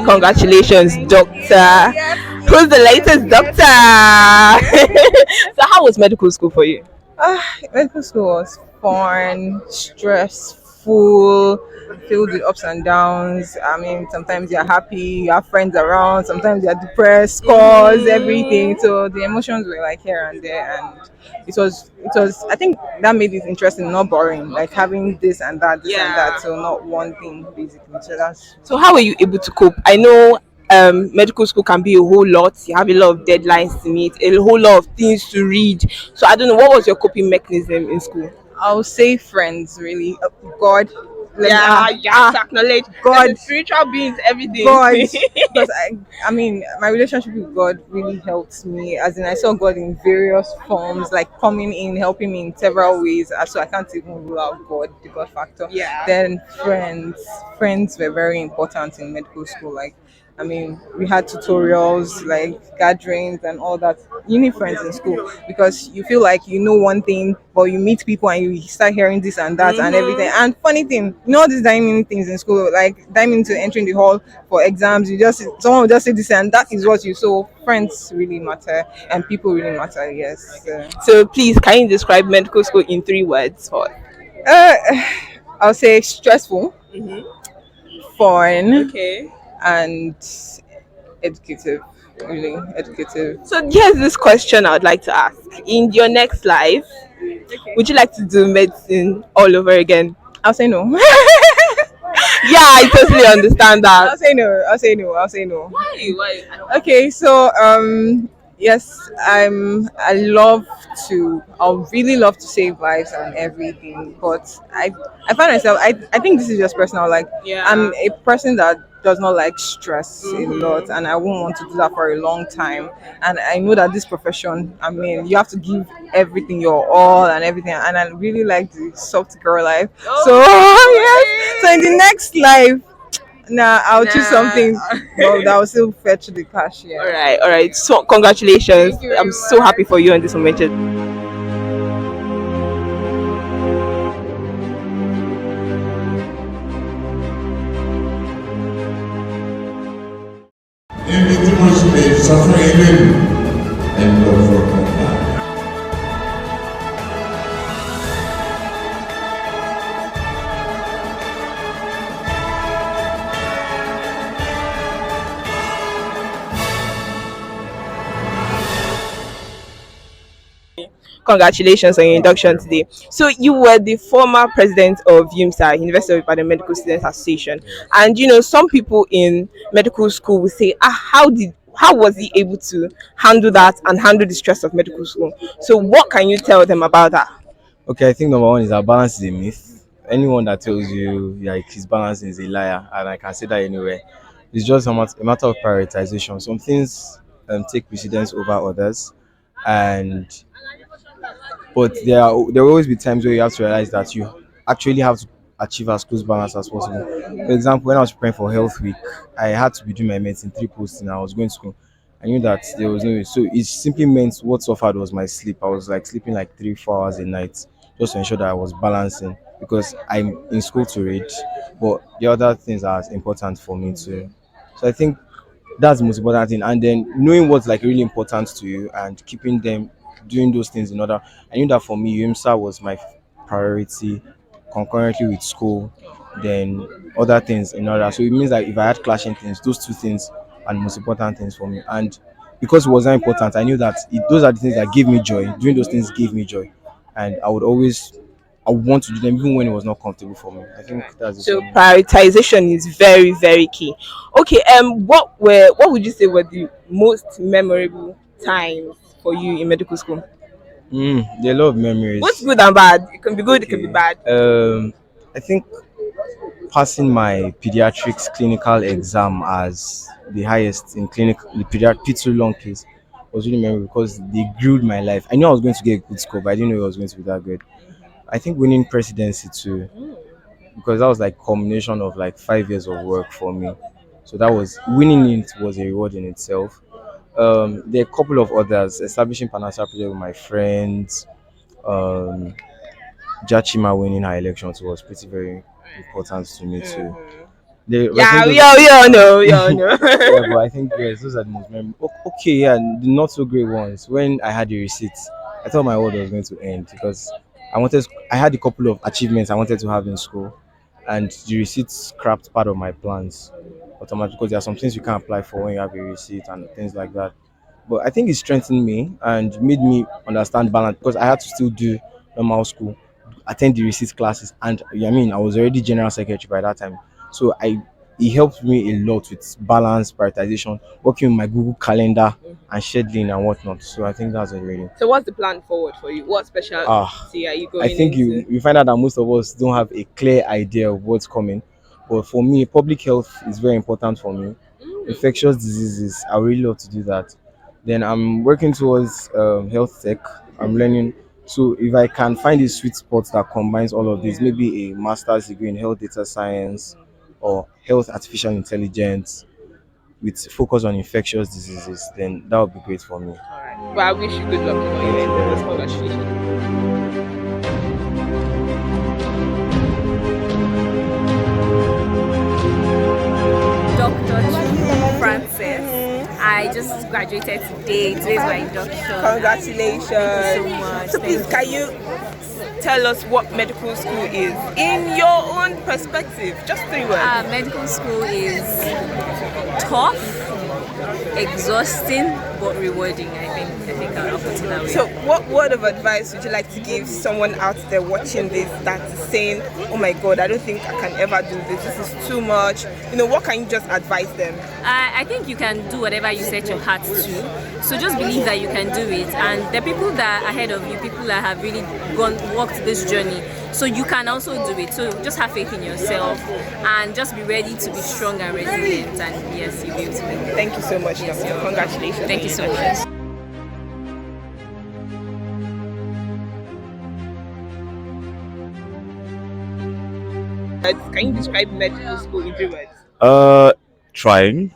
Congratulations, doctor. Who's the latest doctor? So, how was medical school for you? Medical school was fun, stressful, filled with ups and downs. I mean, sometimes you're happy, you have friends around, sometimes you're depressed, scores, everything. So the emotions were like here and there, and it was. I think that made it interesting, not boring. Like having this and that, this and that. Yeah. So not one thing basically. So that's So, how were you able to cope? I know medical school can be a whole lot. You have a lot of deadlines to meet, a whole lot of things to read. So, I don't know, what was your coping mechanism in school? I'll say friends really. God, Yeah, you have to acknowledge God, the spiritual beings, everything. God, because I mean, my relationship with God really helped me. As in, I saw God in various forms, like coming in, helping me in several ways. So I can't even rule out God, the God factor. Yeah. Then friends were very important in medical school. Like, I mean, we had tutorials, like gatherings and all that. You need friends in school because you feel like you know one thing, but you meet people and you start hearing this and that and everything. And funny thing, you know, all these diamond things in school, like diamond to entering the hall for exams, you just someone will just say this and that is what you. So friends really matter and people really matter. Yes. So, please, can you describe medical school in 3 words for us? Uh, I'll say stressful, fun, Okay. and educative. Really educative. So, here's this question I would like to ask. In your next life, would you like to do medicine all over again? I'll say no. Yeah, I totally understand I'll that. say no. I'll say no. I'll say no. Why? Why? Okay, so yes, I love to. I really love to save lives and everything, but I find myself. I think this is just personal. Like I'm Yeah. a person that does not like stress a lot, and I won't want to do that for a long time. And I know that this profession, I mean, you have to give everything your all and everything. And I really like the soft girl life. So yes, so in the next life. Nah, I'll choose something Nah. well, that will still fetch the cash. All Yeah. right, all right. So, congratulations. Thank you very I'm so much. happy for you on this moment. Níbi tí mo ṣe lè sọ fún ilé mi, ẹni lọ fọkàn bá. Congratulations on your induction today. So, you were the former president of UMSA, University of Ibadan Medical Students Association, and some people in medical school will say, how was he able to handle that and handle the stress of medical school? So, what can you tell them about that? Okay, I think number one is that balance is a myth. Anyone that tells you like his balance is a liar, and I can say that anywhere. It's just a matter of prioritization. Some things take precedence over others, and but there will always be times where you have to realize that you actually have to achieve as close balance as possible. For example, when I was preparing for health week, I had to be doing my medicine 3 posting. I was going to school. I knew that there was no way. So it simply meant what suffered was my sleep. I was like sleeping like 3, 4 hours a night just to ensure that I was balancing because I'm in school to read, but the other things are as important for me too. So I think that's the most important thing. And then knowing what's like really important to you and keeping them doing those things in order. I knew that for me, UMSA was my priority concurrently with school, then other things in order. So it means that if I had clashing things, those two things are the most important things for me. And because it was that important, I knew that those are the things that gave me joy. Doing those things gave me joy. And I would want to do them even when it was not comfortable for me. I think that's it So, for me. prioritization is very, very key. Okay, what would you say were the most memorable times for you in medical school? There are a lot of What's memories. good and bad? It can be good, it can be Okay. bad. I think passing my pediatrics clinical exam as the highest in the pediatric too long case was really memorable because they grilled my life. I knew I was going to get a good score, but I didn't know it was going to be that good. I think winning presidency too, because that was like combination of like 5 years of work for me. So that was winning it was a reward in itself. There are a couple of others, establishing financial project with my friends. Um, Jachima winning her elections was pretty very important to me too. The Yeah, referendum. we all know, we all know. Yeah, but I think yes, those are the most memorable. Okay, yeah, the not so great ones. When I had the receipts, I thought my world was going to end because I had a couple of achievements I wanted to have in school, and the receipts scrapped part of my plans automatically because there are some things you can't apply for when you have a receipt and things like that. But I think it strengthened me and made me understand balance because I had to still do normal school, attend the receipt classes, and I mean I was already general secretary by that time, so I it helped me a lot with balance, prioritization, working with my Google Calendar and scheduling and whatnot. So I think that's a really So what's the plan forward for you? What ah. specialty are you I going think into? you find out that most of us don't have a clear idea of what's coming. But for me, public health is very important for me. Infectious diseases, I really love to do that. Then I'm working towards health tech. I'm learning. So if I can find a sweet spot that combines all of this, maybe a master's degree in health data science or health artificial intelligence with focus on infectious diseases, then that would be great for me. Alright. Well, I wish you good luck for your Thank you endeavors. very much. Congratulations. Dr. Francis. I just graduated today. Today is my induction. Congratulations. Thank you so much. So please, can you tell us what medical school is in your own perspective? Just 3 words. Medical school is tough, exhausting, but rewarding. I think I'll put it that way. So, what word of advice would you like to give someone out there watching this that is saying, "Oh my God, I don't think I can ever do this. This is too much." What can you just advise them? I think you can do whatever you set your heart to. So just believe that you can do it. And the people that are ahead of you, people that have really walked this journey, so you can also do it. So just have faith in yourself and just be ready to be strong and resilient. And yes, you'll be able to make it. Thank you so much, Yes, Doctor. Congratulations. Thank you so much. Can you describe medical school in 3 words? Trying,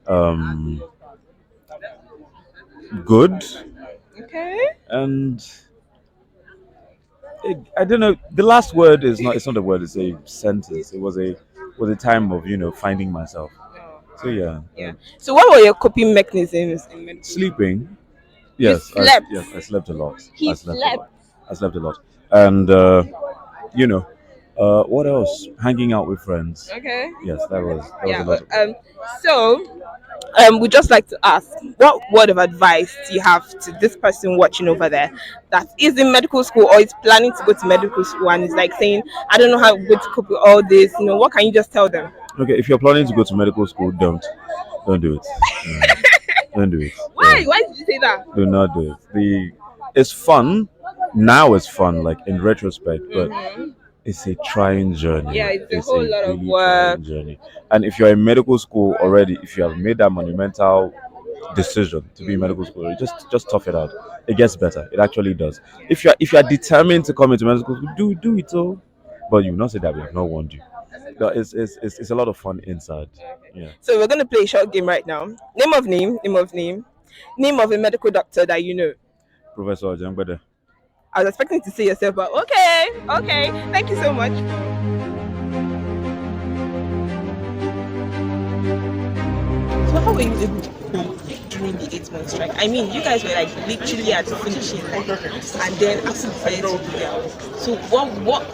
um, good, Okay. and I don't know. The last word is not. It's not a word. It's a sentence. It was a time of finding myself. So yeah, Yeah. So, what were your coping mechanisms in medical school? sleeping. You Yes, slept. yes, I slept a lot. He I slept a slept. lot. I slept a lot, and you know, what else? Hanging out with friends. Okay. Yes, that was Yeah. a lot. We'd just like to ask, what word of advice do you have to this person watching over there that is in medical school or is planning to go to medical school and is like saying, I don't know how I'm going to cope with all this. What can you just tell them? Okay, if you're planning to go to medical school, don't do it. Don't do it. Why? Why did you say that? Do not do it. It's fun. Now it's fun, like in retrospect, but it's a trying journey. Yeah, it's a It's whole a lot of really work. trying journey. And if you're in medical school already, if you have made that monumental decision to be in medical school, just tough it out. It gets better. It actually does. If you're determined to come into medical school, do it all. But you will not say that we have not warned you. No, it's a lot of fun inside. Yeah. So we're going to play a short game right now. Name of a medical doctor that you know. Professor Jangbede. I was expecting to say yourself, but okay. Thank you so much. So how were you able to cope during the 8 month strike? I mean, you guys were like literally at the finishing line, and then after decided to do that. So what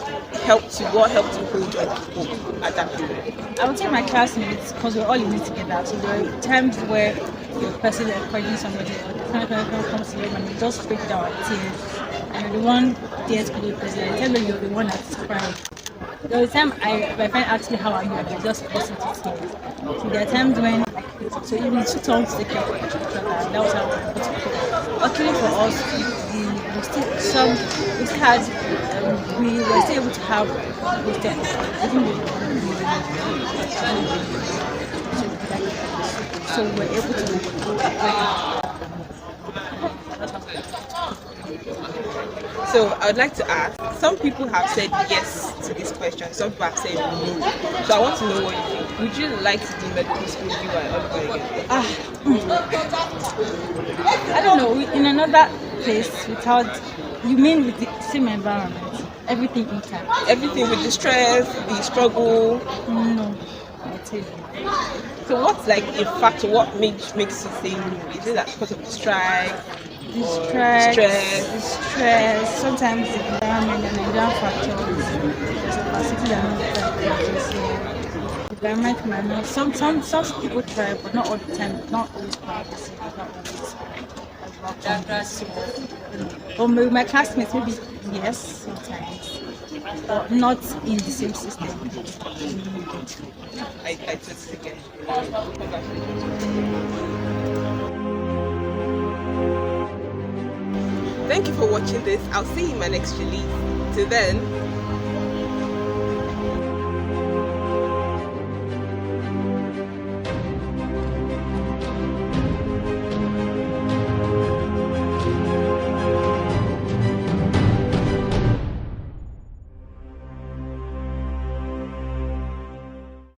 helped you? What helped you hold on to hope at that period? I would say my classmates, because we're all in it together. So there are times where the person encouraging somebody or the kind of person comes to you and you just break down in tears. And you're the one there to be the person. I tell you, you're the one that's crying. There was a time my friend asked me how are you, and I just burst into tears. So there are times when so even two tongues take care of each other. That was how we were able to cope. Luckily for us, we still had we were still able to have hostel. I think so we were able to. So I would like to ask, some people have said yes to this question, some people have said no. So I want to know what you think. Would you like to do medical school if you were all over again? I don't know, in another place without, you mean with the same environment? everything intact. Everything with the stress, the struggle. No, I'll tell you. So what's like a factor? What makes you say no? Is it that because of the strike? The stress, Stress. the stress, sometimes the environment and the environment factors. There's a capacity that not factors. So the environment might not. Some people try, but not all the time. Not always practice. Not always as well. So, or maybe my classmates, maybe yes, sometimes, but not in the same system. I totally get it. Thank you for watching this. I'll see you in my next release. Till then,